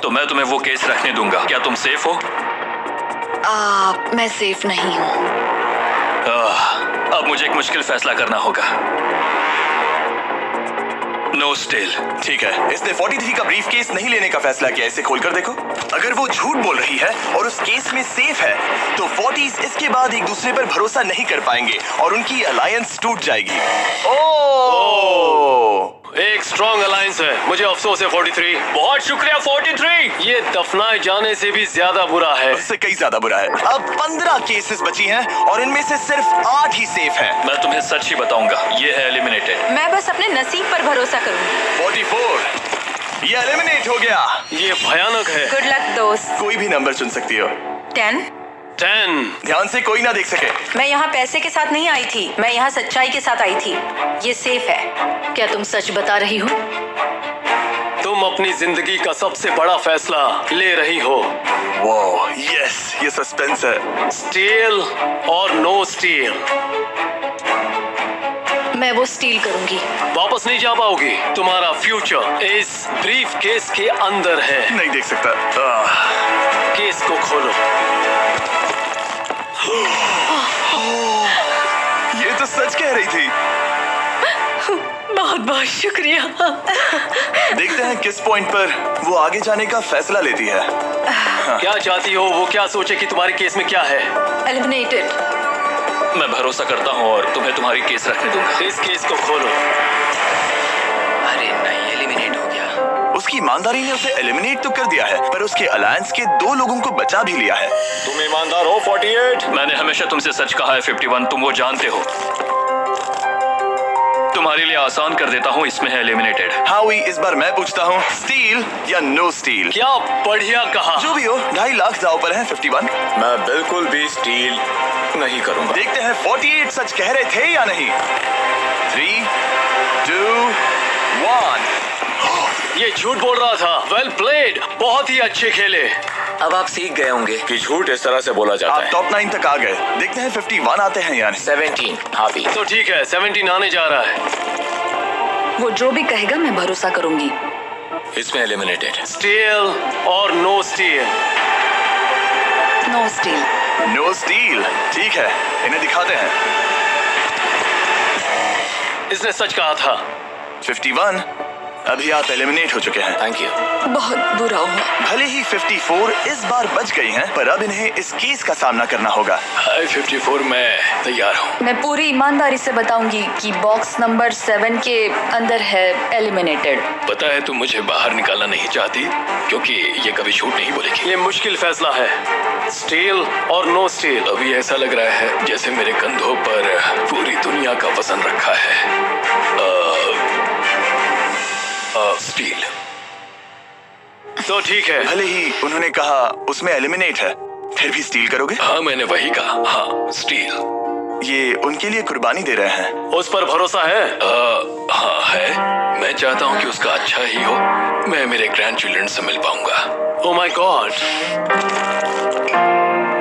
तो मैं तुम्हें वो केस रखने दूंगा। क्या तुम सेफ हो? मैं सेफ नहीं हूँ। अब मुझे एक मुश्किल फैसला करना होगा। No steal. ठीक है, इसने 43 का ब्रीफ केस नहीं लेने का फैसला किया। इसे खोलकर देखो। अगर वो झूठ बोल रही है और उस केस में सेफ है, तो 40s इसके बाद एक दूसरे पर भरोसा नहीं कर पाएंगे और उनकी अलायंस टूट जाएगी। एक स्ट्रॉन्ग अलायंस है। मुझे अफसोस है 43। बहुत शुक्रिया 43। ये दफनाए जाने से भी ज्यादा बुरा है। उससे कई ज्यादा बुरा है। अब 15 केसेस बची हैं और इनमें से सिर्फ 8 ही सेफ हैं। मैं तुम्हें सच ही बताऊंगा, ये है एलिमिनेटेड। मैं बस अपने नसीब पर भरोसा करूंगी। 44 ये एलिमिनेट हो गया। ये भयानक है। गुड लक दोस्त। कोई भी नंबर चुन सकती हो। 10। 10। ध्यान से कोई ना देख सके। मैं यहाँ पैसे के साथ नहीं आई थी, मैं यहाँ सच्चाई के साथ आई थी। ये सेफ है। क्या तुम सच बता रही हो? तुम अपनी जिंदगी का सबसे बड़ा फैसला ले रही हो। वो यस, ये सस्पेंस है। स्टील और नो स्टील। मैं वो स्टील करूंगी। वापस नहीं जा पाओगी। तुम्हारा फ्यूचर इस ब्रीफ केस के अंदर है। नहीं देख सकता। केस को खोलो। ये तो सच कह रही थी। बहुत बहुत शुक्रिया। देखते हैं किस पॉइंट पर वो आगे जाने का फैसला लेती है। क्या चाहती हो? वो क्या सोचे कि तुम्हारे केस में क्या है? एलिमिनेटेड। मैं भरोसा करता हूँ और तुम्हें तुम्हारी केस रखने दूंगा। इस केस को खोलो। अरे नहीं, एलिमिनेट हो गया। उसकी ईमानदारी ने उसे एलिमिनेट तो कर दिया है, पर उसके अलायंस के 2 लोगों को बचा भी लिया है। तुम ईमानदार हो 48। मैंने हमेशा तुमसे सच कहा है 51, तुम वो जानते हो। तुम्हारे लिए आसान कर देता हूँ, इसमें है एलिमिनेटेड। हावी, इस बार मैं पूछता हूँ, स्टील या नो स्टील? क्या बढ़िया कहा। जो भी हो, 2.5 लाख दांव पर है 51। मैं बिल्कुल भी स्टील नहीं करूंगा। देखते हैं 48 सच कह रहे थे या नहीं। 3, 2, 1। ये झूठ बोल रहा था। Well played. बहुत ही अच्छे खेले। अब आप सीख गए होंगे कि झूठ इस तरह से बोला जाता आप है। टॉप 9 तक आ गए। देखते हैं 51 आते हैं या नहीं। 17। हावी। तो ठीक है, 17 आने जा रहा है। वो जो भी कहेगा मैं भरोसा करूंगी। इसमें एलिमिनेटेड। स्टील और no steal. No steal. No steal. ठीक है, इन्हें दिखाते हैं। इसने सच कहा था। 51 अभी आप एलिमिनेट हो चुके हैं। Thank you. बहुत बुरा हुआ। भले ही 54 इस बार बच गई हैं, पर अब इन्हें इस केस का सामना करना होगा। हाय 54, मैं तैयार हूँ। मैं पूरी ईमानदारी से बताऊंगी कि बॉक्स नंबर 7 के अंदर है एलिमिनेटेड। पता है तुम मुझे बाहर निकालना नहीं चाहती, क्योंकि ये कभी झूठ नहीं बोलेगी। ये मुश्किल फैसला है। स्टील और नो स्टील। अभी ऐसा लग रहा है जैसे मेरे कंधों पर पूरी दुनिया का वजन रखा है। स्टील। तो ठीक है। भले ही उन्होंने कहा उसमें एलिमिनेट है, फिर भी स्टील करोगे? हाँ, मैंने वही कहा। हाँ, स्टील। ये उनके लिए कुर्बानी दे रहे हैं। उस पर भरोसा है? हाँ है। मैं चाहता हूँ कि उसका अच्छा ही हो। मैं मेरे ग्रैंड चिल्ड्रन से मिल पाऊंगा। ओह माय गॉड।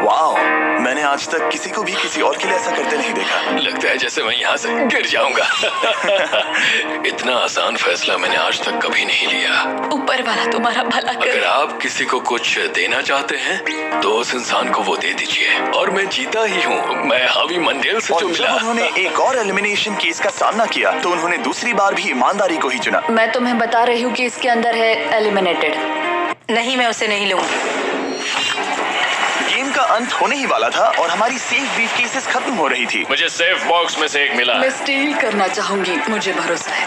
वाओ, मैंने आज तक किसी को भी किसी और के लिए ऐसा करते नहीं देखा। लगता है जैसे मैं यहाँ से गिर जाऊंगा। इतना आसान फैसला मैंने आज तक कभी नहीं लिया। ऊपर वाला तुम्हारा भला करे। अगर आप किसी को कुछ देना चाहते हैं तो उस इंसान को वो दे दीजिए। और मैं जीता ही हूँ। मैं हावी मंडेल से जो और जब मिला। उन्होंने एक और एलिमिनेशन केस का सामना किया तो उन्होंने दूसरी बार भी ईमानदारी को ही चुना। मैं तुम्हें बता रही हूँ कि इसके अंदर है एलिमिनेटेड। नहीं, मैं उसे नहीं लूंगी। गेम का अंत होने ही वाला था और हमारी सेफ ब्रीफ केसेस खत्म हो रही थी। मुझे सेफ बॉक्स में से एक मिला। मैं स्टील करना चाहूंगी, मुझे भरोसा है।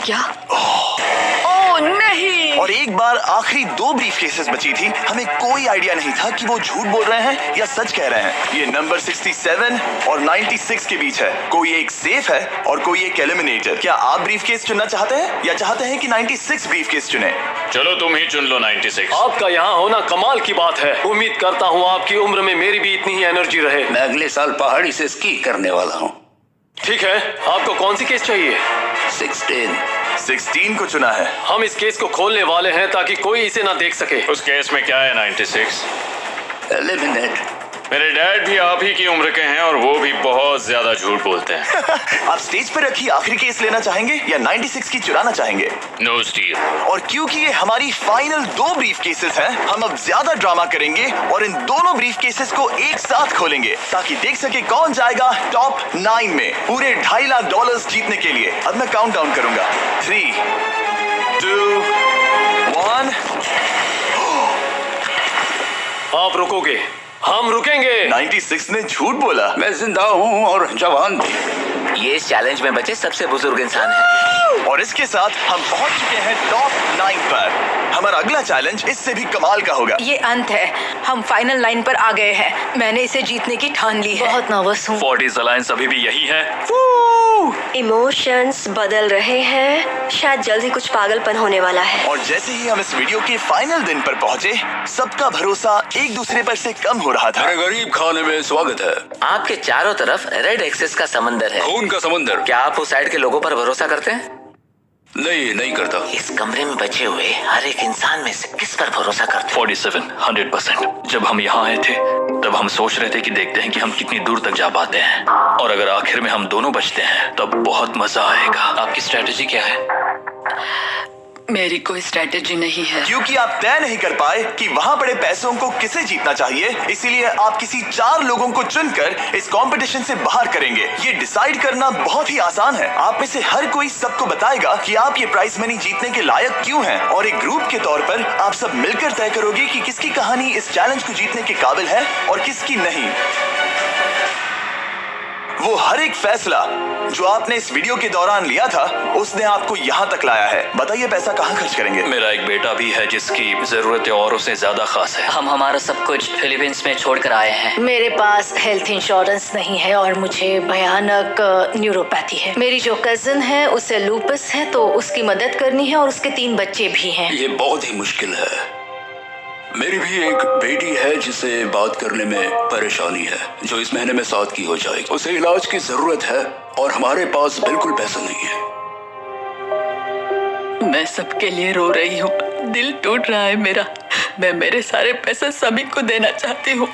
क्या? ओह नहीं। और एक बार आखिरी 2 ब्रीफ केसेस बची थी। हमें कोई आइडिया नहीं था कि वो झूठ बोल रहे हैं या सच कह रहे हैं। ये नंबर 67 और 96 के बीच है। कोई एक सेफ है और कोई एक एलिमिनेटेड। क्या आप ब्रीफ केस चुनना चाहते हैं या चाहते हैं कि 96 ब्रीफ केस चुने? चलो तुम ही चुन लो 96। आपका यहाँ होना कमाल की बात है। उम्मीद करता हूँ आपकी उम्र में मेरी भी इतनी ही एनर्जी रहे। मैं अगले साल पहाड़ी से स्की करने वाला हूँ। ठीक है, आपको कौन सी केस चाहिए? 16 को चुना है। हम इस केस को खोलने वाले हैं ताकि कोई इसे ना देख सके। उस केस में क्या है 96? एलिमिनेट। मेरे डैड भी आप ही की उम्र के हैं और वो भी बहुत ज्यादा झूठ बोलते हैं। आप स्टेज पर रखी आखिरी केस लेना चाहेंगे या 96 की चुराना चाहेंगे? No steal. और क्योंकि ये हमारी फाइनल 2 ब्रीफ केसेस हैं, हम अब ज्यादा ड्रामा करेंगे और इन दोनों ब्रीफ केसेस को एक साथ खोलेंगे ताकि देख सके कौन जाएगा टॉप 9 में पूरे $2.5 लाख जीतने के लिए। अब मैं काउंट डाउन करूंगा। 3, 2, 1। आप रुकोगे, हम रुकेंगे। 96 ने झूठ बोला। मैं जिंदा हूँ और जवान भी। ये इस चैलेंज में बचे सबसे बुजुर्ग इंसान है। और इसके साथ हम पहुंच चुके हैं टॉप 9 पर। हमारा अगला चैलेंज इससे भी कमाल का होगा। ये अंत है, हम फाइनल लाइन पर आ गए हैं। मैंने इसे जीतने की ठान ली है। बहुत नर्वस हूँ। 40s अलायंस अभी भी यही है। इमोशंस बदल रहे हैं, शायद जल्द ही कुछ पागलपन होने वाला है। और जैसे ही हम इस वीडियो के फाइनल दिन पर पहुंचे, सबका भरोसा एक दूसरे पर से कम हो रहा था। मेरे गरीब खाने में स्वागत है। आपके चारों तरफ रेड एक्सेस का समंदर है। खून का समंदर। क्या आप उस साइड के लोगों पर भरोसा करते हैं? नहीं करता। इस कमरे में बचे हुए हर एक इंसान में से किस पर भरोसा करते हैं? 47 100%। जब हम यहाँ आए थे तब हम सोच रहे थे कि देखते हैं कि हम कितनी दूर तक जा पाते हैं, और अगर आखिर में हम दोनों बचते हैं तब बहुत मजा आएगा। आपकी स्ट्रेटेजी क्या है? मेरी कोई स्ट्रेटेजी नहीं है। क्योंकि आप तय नहीं कर पाए कि वहां पड़े पैसों को किसे जीतना चाहिए, इसीलिए आप किसी 4 लोगों को चुनकर इस कंपटीशन से बाहर करेंगे। ये डिसाइड करना बहुत ही आसान है। आप में से हर कोई सबको बताएगा कि आप ये प्राइस मनी जीतने के लायक क्यों हैं, और एक ग्रुप के तौर पर आप सब मिलकर तय करोगे कि किसकी कहानी इस चैलेंज को जीतने के काबिल है और किसकी नहीं। वो हर एक फैसला जो आपने इस वीडियो के दौरान लिया था, उसने आपको यहाँ तक लाया है। बताइए पैसा कहाँ खर्च करेंगे? मेरा एक बेटा भी है जिसकी जरूरतें और उससे ज्यादा खास है। हम हमारा सब कुछ फिलीपींस में छोड़कर आए हैं। मेरे पास हेल्थ इंश्योरेंस नहीं है और मुझे भयानक न्यूरोपैथी है। मेरी जो कजिन है उसे लूपस है, तो उसकी मदद करनी है और उसके 3 बच्चे भी हैं। ये बहुत ही मुश्किल है। मेरी भी एक बेटी है जिसे बात करने में परेशानी है, जो इस महीने में 7 की हो जाएगी। उसे इलाज की जरूरत है और हमारे पास बिल्कुल पैसा नहीं है। मैं सबके लिए रो रही हूँ, दिल टूट रहा है मेरा। मैं मेरे सारे पैसे सभी को देना चाहती हूँ।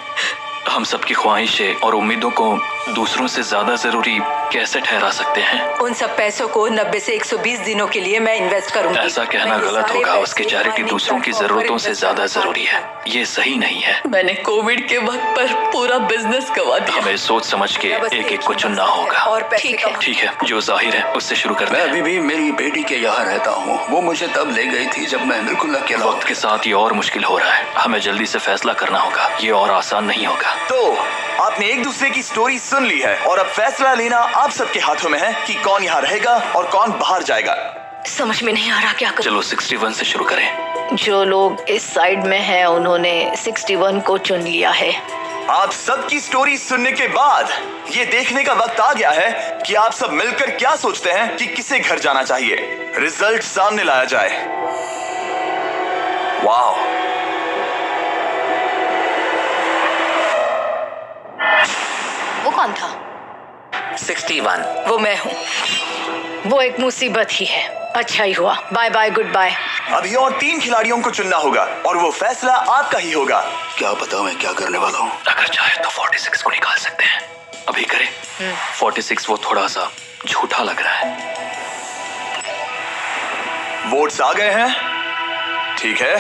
हम सबकी ख्वाहिशें और उम्मीदों को दूसरों से ज्यादा जरूरी कैसे ठहरा सकते हैं? उन सब पैसों को 90 से 120 दिनों के लिए मैं इन्वेस्ट करूंगी। ऐसा कहना गलत होगा। उसकी चैरिटी दूसरों की जरूरतों से ज्यादा जरूरी है। ये सही नहीं है। मैंने कोविड के वक्त पर पूरा बिजनेस गवा दिया। हमें सोच समझ के एक एक को चुनना होगा। और ठीक है, जो जाहिर है उससे शुरू करते मैं हैं। अभी भी मेरी बेटी के यहाँ रहता हूँ। वो मुझे तब ले गई थी जब मैं बिल्कुल अकेला। वक्त के साथ ये और मुश्किल हो रहा है। हमें जल्दी से फैसला करना होगा। ये और आसान नहीं होगा। तो आपने एक दूसरे की स्टोरी सुन ली है और अब फैसला लेना आप सबके हाथों में है कि कौन यहाँ रहेगा और कौन बाहर जाएगा। समझ में नहीं आ रहा क्या करूं। चलो 61 से शुरू करें। जो लोग इस साइड में हैं उन्होंने 61 को चुन लिया है। आप सबकी स्टोरी सुनने के बाद ये देखने का वक्त आ गया है कि आप सब मिलकर क्या सोचते हैं कि किसे घर जाना चाहिए। रिजल्ट सामने लाया जाए। वाह, वो कौन था? 61। वो मैं हूँ। वो एक मुसीबत ही है। अच्छा ही हुआ। Bye bye, goodbye. अभी और 3 खिलाड़ियों को चुनना होगा और वो फैसला आपका ही होगा। क्या पता मैं क्या करने वाला हूँ। अगर चाहे तो 46 को निकाल सकते हैं। अभी करें। 46 वो थोड़ा सा झूठा लग रहा है। वोट्स आ गए हैं। ठीक है,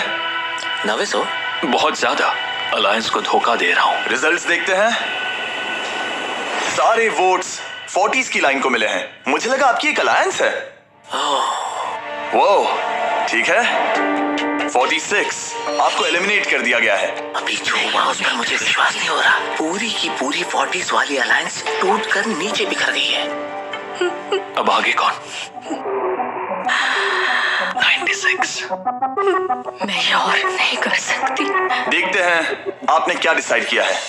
900। बहुत ज्यादा। अलायंस को धोखा दे रहा हूँ। रिजल्ट्स देखते हैं। सारे वोट्स 40s की लाइन को मिले हैं। मुझे लगा आपकी एक अलायंस है। वो ठीक है, 46 आपको एलिमिनेट कर दिया गया है। अभी जो हुआ उस पर मुझे विश्वास नहीं हो रहा। पूरी की पूरी 40s वाली अलायंस टूटकर नीचे बिखर गई है। अब आगे कौन? 96। मैं ये और नहीं कर सकती। देखते हैं आपने क्या डिसाइड किया है।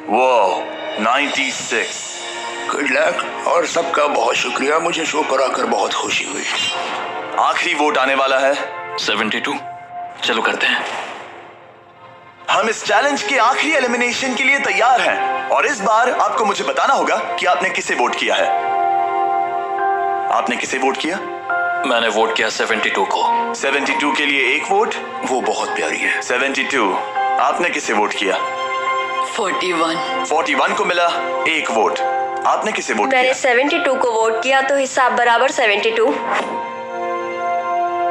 वो 96। गुड लक और सबका बहुत शुक्रिया। मुझे शो पर आकर बहुत खुशी हुई। आखिरी वोट आने वाला है। 72। चलो करते हैं। हम इस चैलेंज के आखिरी एलिमिनेशन के लिए तैयार हैं और इस बार आपको मुझे बताना होगा कि आपने किसे वोट किया है। आपने किसे वोट किया? मैंने वोट किया 72 को। 72 के लिए 1 वोट। वो बहुत प्यारी है। 72 आपने किसे वोट किया? 41। 41 को मिला 1 वोट। आपने किसे वोट मैंने किया? 72 को वोट किया, तो हिसाब बराबर 72।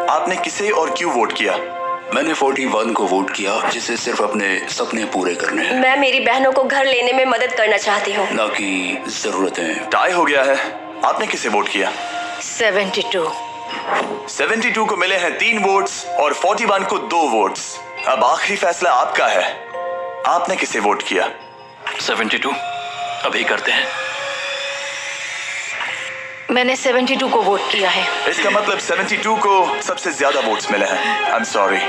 आपने किसे और क्यों वोट किया? मैंने 41 को वोट किया, जिसे सिर्फ अपने सपने पूरे करने हैं, मैं मेरी बहनों को घर लेने में मदद करना चाहती हूँ। ना कि जरूरतें। टाई हो गया है। आपने किसे वोट किया? 72। 72 को मिले हैं 3 वोट्स और 41 को 2 वोट्स। अब आखिरी फैसला आपका है। आपने किसे वोट किया? 72 अभी करते हैं। मैंने 72 को वोट किया है। इसका मतलब 72 को सबसे ज्यादा वोट्स मिले हैं। आई एम सॉरी,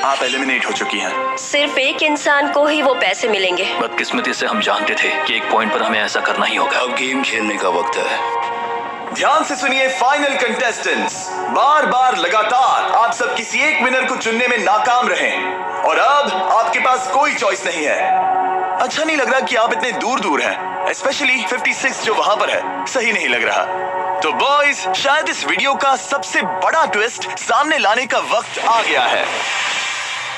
आप एलिमिनेट हो चुकी हैं। सिर्फ एक इंसान को ही वो पैसे मिलेंगे। बदकिस्मती से हम जानते थे कि एक पॉइंट पर हमें ऐसा करना ही होगा। अब गेम खेलने का वक्त है। ध्यान से सुनिए फाइनल कंटेस्टेंट्स। बार बार लगातार आप सब किसी एक विनर को चुनने में नाकाम रहे और अब आपके पास कोई चॉइस नहीं है। अच्छा नहीं लग रहा कि आप इतने दूर दूर हैं, स्पेशली 56 जो वहां पर है। सही नहीं लग रहा। तो बॉयज, शायद इस वीडियो का सबसे बड़ा ट्विस्ट सामने लाने का वक्त आ गया है।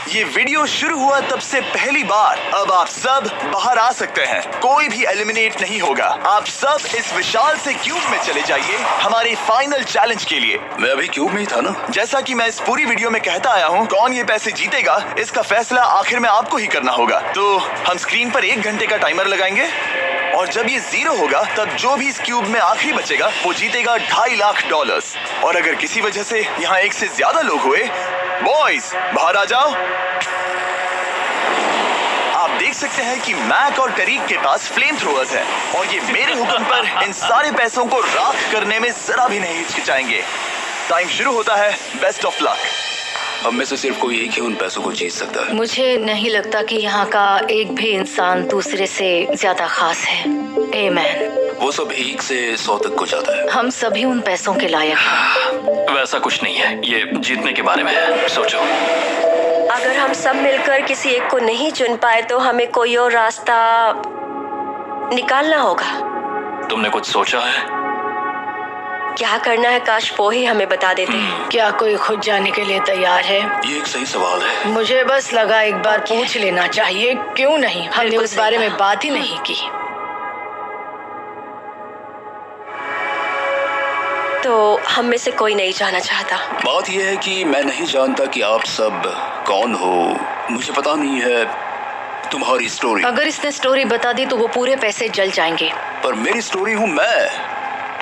ये वीडियो शुरू हुआ तब से पहली बार अब आप सब बाहर आ सकते हैं। कोई भी एलिमिनेट नहीं होगा। आप सब इस विशाल से क्यूब में चले जाइए हमारे फाइनल चैलेंज के लिए। मैं अभी क्यूब में ही था ना। जैसा कि मैं इस पूरी वीडियो में कहता आया हूँ, कौन ये पैसे जीतेगा इसका फैसला आखिर में आपको ही करना होगा। तो हम स्क्रीन पर 1 घंटे का टाइमर लगाएंगे और जब ये 0 होगा तब जो भी इस क्यूब में आखिरी बचेगा वो जीतेगा $2.5 लाख। और अगर किसी वजह से यहाँ 1 से ज्यादा लोग हुए, बॉयज बाहर आ जाओ। आप देख सकते हैं कि मैक और टरीक के पास फ्लेम थ्रोअर्स है और ये मेरे हुक्म पर इन सारे पैसों को राख करने में जरा भी नहीं हिचकिचाएंगे। टाइम शुरू होता है। Best of luck. अब में से सिर्फ कोई एक ही उन पैसों को जीत सकता है। मुझे नहीं लगता कि यहाँ का एक भी इंसान दूसरे से ज्यादा खास है। आमीन। वो सब 1 से 100 तक को जाता है। हम सभी उन पैसों के लायक हैं। वैसा कुछ नहीं है, ये जीतने के बारे में है। सोचो, अगर हम सब मिलकर किसी एक को नहीं चुन पाए तो हमें कोई और रास्ता निकालना होगा। तुमने कुछ सोचा है? क्या करना है, काश वो ही हमें बता देते। क्या कोई खुद जाने के लिए तैयार है? ये एक सही सवाल है। मुझे बस लगा एक बार पूछ लेना चाहिए। क्यों नहीं? हमने उस बारे में बात ही नहीं की। तो हम में से कोई नहीं जाना चाहता। बात यह है कि मैं नहीं जानता कि आप सब कौन हो। मुझे पता नहीं है तुम्हारी स्टोरी। अगर इसने स्टोरी बता दी तो वो पूरे पैसे जल जाएंगे। पर मेरी स्टोरी हूँ मैं।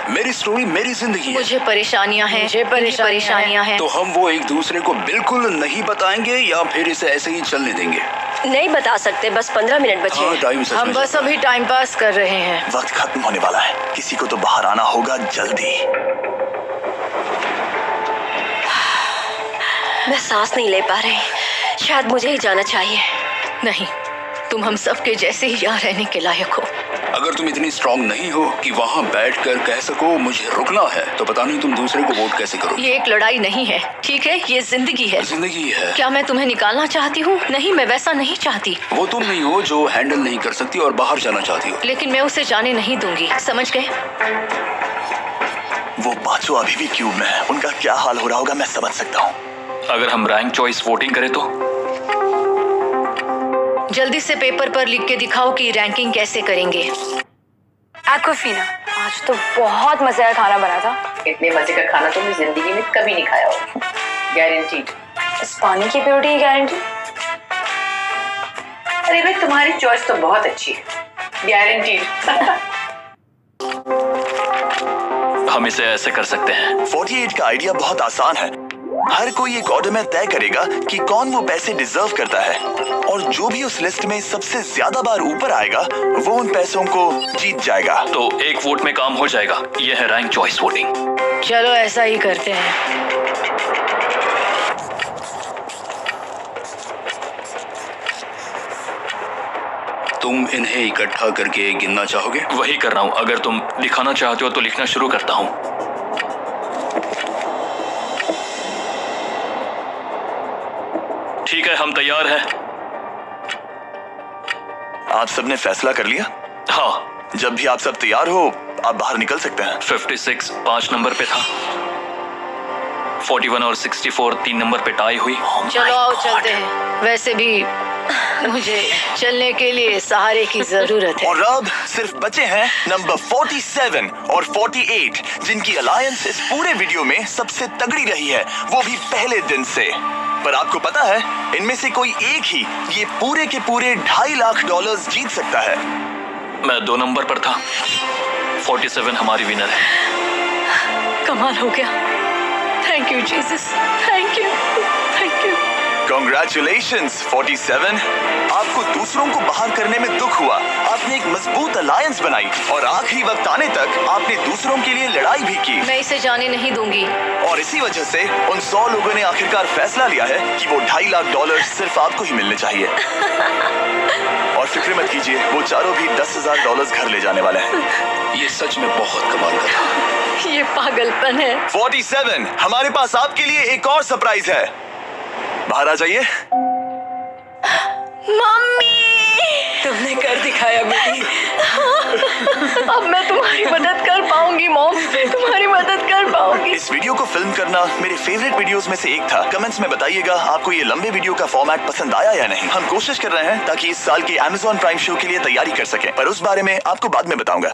मेरी स्टोरी मेरी जिंदगी है। मुझे परेशानियां हैं। परेशानियां हैं। तो हम वो एक दूसरे को बिल्कुल नहीं बताएंगे या फिर इसे ऐसे ही चलने देंगे? नहीं बता सकते, बस 15 मिनट बचे। हाँ, टाइम सच हम में बस अभी टाइम पास कर रहे हैं। वक्त खत्म होने वाला है। किसी को तो बाहर आना होगा जल्दी। मैं सांस नहीं ले पा रही। शायद मुझे ही जाना चाहिए। नहीं, तुम हम सब के जैसे ही यहाँ रहने के लायक हो। अगर तुम इतनी स्ट्रांग नहीं हो कि वहाँ बैठकर कह सको मुझे रुकना है, तो पता नहीं तुम दूसरे को वोट कैसे करोगे। ये एक लड़ाई नहीं है, ठीक है? ये जिंदगी है। जिंदगी है। क्या मैं तुम्हें निकालना चाहती हूँ? नहीं, मैं वैसा नहीं चाहती। वो तुम नहीं हो जो हैंडल नहीं कर सकती और बाहर जाना चाहती हो। लेकिन मैं उसे जाने नहीं दूंगी, समझ गए? वो पांचों अभी भी क्यूब में है। उनका क्या हाल हो रहा होगा मैं समझ सकता हूँ। अगर हम रैंक चॉइस वोटिंग करें तो? जल्दी से पेपर पर लिख के दिखाओ कि रैंकिंग कैसे करेंगे। एक्वाफीना, आज तो बहुत मजे का खाना बना था। इतने मजे का खाना तुमने जिंदगी में कभी नहीं खाया होगा, गारंटीड। इस पानी की प्योरिटी की गारंटी? अरे भाई, तुम्हारी चॉइस तो बहुत अच्छी है, गारंटीड। हम इसे ऐसे कर सकते हैं। 48 का आइडिया बहुत आसान है। हर कोई एक ऑर्डर में तय करेगा कि कौन वो पैसे डिजर्व करता है और जो भी उस लिस्ट में सबसे ज्यादा बार ऊपर आएगा वो उन पैसों को जीत जाएगा। तो एक वोट में काम हो जाएगा। यह है रैंक चॉइस वोटिंग। चलो ऐसा ही करते हैं। तुम इन्हें इकट्ठा करके गिनना चाहोगे? वही कर रहा हूँ। अगर तुम दिखाना चाहते हो तो लिखना शुरू करता हूँ। ठीक है, हम तैयार हैं। आप सबने फैसला कर लिया? हाँ। जब भी आप सब तैयार हो आप बाहर निकल सकते हैं। 56 5 नंबर पे था। 41 और 64 3 नंबर पे टाई हुई। चलो आओ चलते हैं। वैसे भी मुझे चलने के लिए सहारे की जरूरत है। और अब सिर्फ बचे हैं नंबर 47 और 48, जिनकी अलायंस इस पूरे वीडियो में सबसे तगड़ी रही है, वो भी पहले दिन से। पर आपको पता है, इनमें से कोई एक ही ये पूरे के पूरे $2.5 लाख जीत सकता है। मैं 2 नंबर पर था। 47 हमारी विनर है। कमाल हो गया। Thank you Jesus, thank you, thank you. Congratulations 47। आपको दूसरों को बाहर करने में दुख हुआ, आपने एक मजबूत अलायंस बनाई और आखिरी वक्त आने तक आपने दूसरों के लिए लड़ाई भी की। मैं इसे जाने नहीं दूंगी। और इसी वजह से उन 100 लोगों ने आखिरकार फैसला लिया है कि वो $2.5 लाख सिर्फ आपको ही मिलने चाहिए। और फिक्र मत कीजिए, वो चारों भी $10,000 घर ले जाने वाले हैं। ये सच में बहुत कमाल का था। ये पागलपन है। 47, हमारे पास आपके लिए एक और सरप्राइज है। बाहर आ जाइए। मम्मी, तुमने कर दिखाया बेटी। अब मैं तुम्हारी मदद कर पाऊंगी मॉम, तुम्हारी मदद कर पाऊंगी। इस वीडियो को फिल्म करना मेरे फेवरेट वीडियोस में से एक था। कमेंट्स में बताइएगा आपको ये लंबे वीडियो का फॉर्मेट पसंद आया या नहीं। हम कोशिश कर रहे हैं ताकि इस साल के Amazon प्राइम शो के लिए तैयारी कर सकें, पर उस बारे में आपको बाद में बताऊंगा।